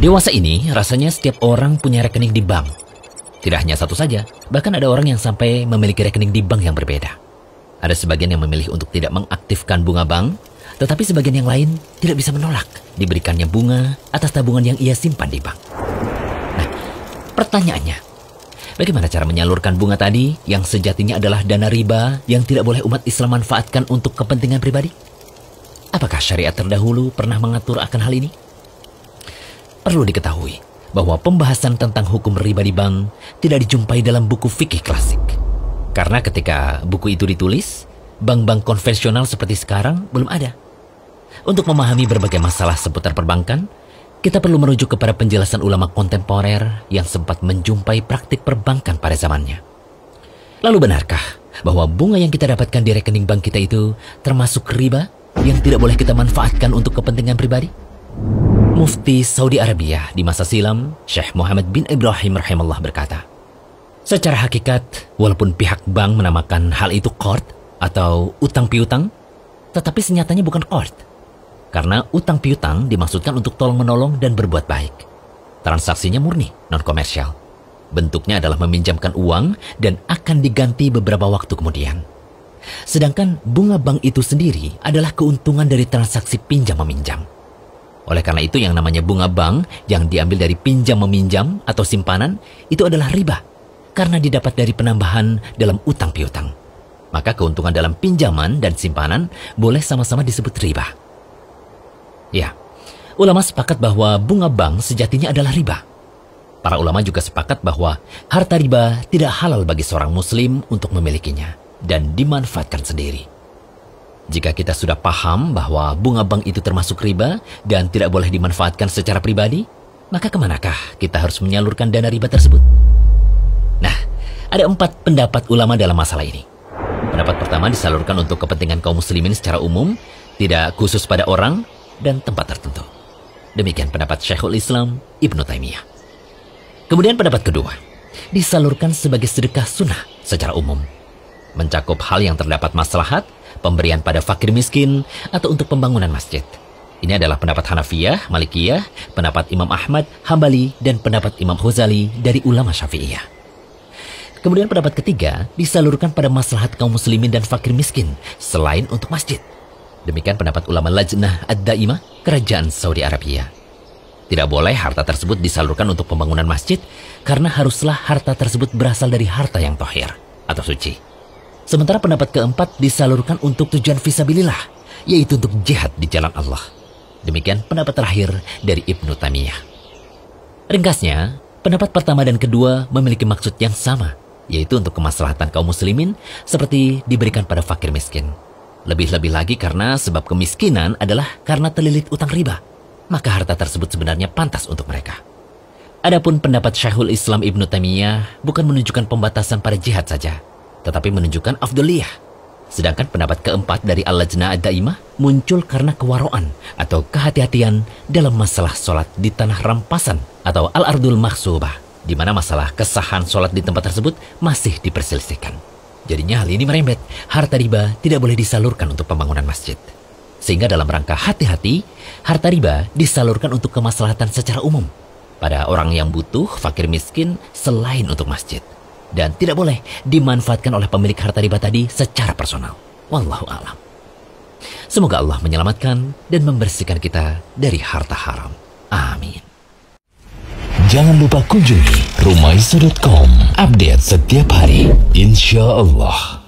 Dewasa ini rasanya setiap orang punya rekening di bank. Tidak hanya satu saja, bahkan ada orang yang sampai memiliki rekening di bank yang berbeda. Ada sebagian yang memilih untuk tidak mengaktifkan bunga bank, tetapi sebagian yang lain tidak bisa menolak diberikannya bunga atas tabungan yang ia simpan di bank. Nah, pertanyaannya, bagaimana cara menyalurkan bunga tadi yang sejatinya adalah dana riba yang tidak boleh umat Islam manfaatkan untuk kepentingan pribadi? Apakah syariat terdahulu pernah mengatur akan hal ini? Perlu diketahui bahwa pembahasan tentang hukum riba di bank tidak dijumpai dalam buku fikih klasik. Karena ketika buku itu ditulis, bank-bank konvensional seperti sekarang belum ada. Untuk memahami berbagai masalah seputar perbankan, kita perlu merujuk kepada penjelasan ulama kontemporer yang sempat menjumpai praktik perbankan pada zamannya. Lalu benarkah bahwa bunga yang kita dapatkan di rekening bank kita itu termasuk riba yang tidak boleh kita manfaatkan untuk kepentingan pribadi? Mufti Saudi Arabia di masa silam, Syekh Muhammad bin Ibrahim rahimahullah berkata, secara hakikat, walaupun pihak bank menamakan hal itu qard atau utang piutang, tetapi senyatanya bukan qard. Karena utang piutang dimaksudkan untuk tolong-menolong dan berbuat baik. Transaksinya murni, non-komersial. Bentuknya adalah meminjamkan uang dan akan diganti beberapa waktu kemudian. Sedangkan bunga bank itu sendiri adalah keuntungan dari transaksi pinjam-meminjam. Oleh karena itu yang namanya bunga bank yang diambil dari pinjam-meminjam atau simpanan itu adalah riba karena didapat dari penambahan dalam utang piutang. Maka keuntungan dalam pinjaman dan simpanan boleh sama-sama disebut riba. Ya, ulama sepakat bahwa bunga bank sejatinya adalah riba. Para ulama juga sepakat bahwa harta riba tidak halal bagi seorang muslim untuk memilikinya dan dimanfaatkan sendiri. Jika kita sudah paham bahwa bunga bank itu termasuk riba dan tidak boleh dimanfaatkan secara pribadi, maka kemanakah kita harus menyalurkan dana riba tersebut? Nah, ada 4 pendapat ulama dalam masalah ini. Pendapat pertama disalurkan untuk kepentingan kaum muslimin secara umum, tidak khusus pada orang dan tempat tertentu. Demikian pendapat Syekhul Islam Ibnu Taimiyah. Kemudian pendapat kedua, disalurkan sebagai sedekah sunnah secara umum, mencakup hal yang terdapat maslahat, pemberian pada fakir miskin, atau untuk pembangunan masjid. Ini adalah pendapat Hanafiyah, Malikiyah, pendapat Imam Ahmad, Hambali, dan pendapat Imam Ghazali dari ulama Syafi'iyah. Kemudian pendapat ketiga disalurkan pada maslahat kaum muslimin dan fakir miskin selain untuk masjid. Demikian pendapat ulama Lajnah Ad-Daimah, Kerajaan Saudi Arabia. Tidak boleh harta tersebut disalurkan untuk pembangunan masjid karena haruslah harta tersebut berasal dari harta yang tohir atau suci. Sementara pendapat keempat disalurkan untuk tujuan fisabilillah, yaitu untuk jihad di jalan Allah. Demikian pendapat terakhir dari Ibnu Taimiyah. Ringkasnya, pendapat pertama dan kedua memiliki maksud yang sama, yaitu untuk kemaslahatan kaum muslimin seperti diberikan pada fakir miskin. Lebih-lebih lagi karena sebab kemiskinan adalah karena terlilit utang riba, maka harta tersebut sebenarnya pantas untuk mereka. Adapun pendapat Syekhul Islam Ibnu Taimiyah bukan menunjukkan pembatasan pada jihad saja, tetapi menunjukkan afdaliyah. Sedangkan pendapat keempat dari Al-Lajnah Ad-Daimah muncul karena kewaraan atau kehati-hatian dalam masalah sholat di tanah rampasan atau Al-Ardul Maghsubah, di mana masalah kesahan sholat di tempat tersebut masih diperselisihkan. Jadinya hal ini merembet, harta riba tidak boleh disalurkan untuk pembangunan masjid. Sehingga dalam rangka hati-hati, harta riba disalurkan untuk kemaslahatan secara umum pada orang yang butuh, fakir miskin, selain untuk masjid. Dan tidak boleh dimanfaatkan oleh pemilik harta riba tadi secara personal. Wallahu a'lam. Semoga Allah menyelamatkan dan membersihkan kita dari harta haram. Amin. Jangan lupa kunjungi rumaiso.com. Update setiap hari, insya Allah.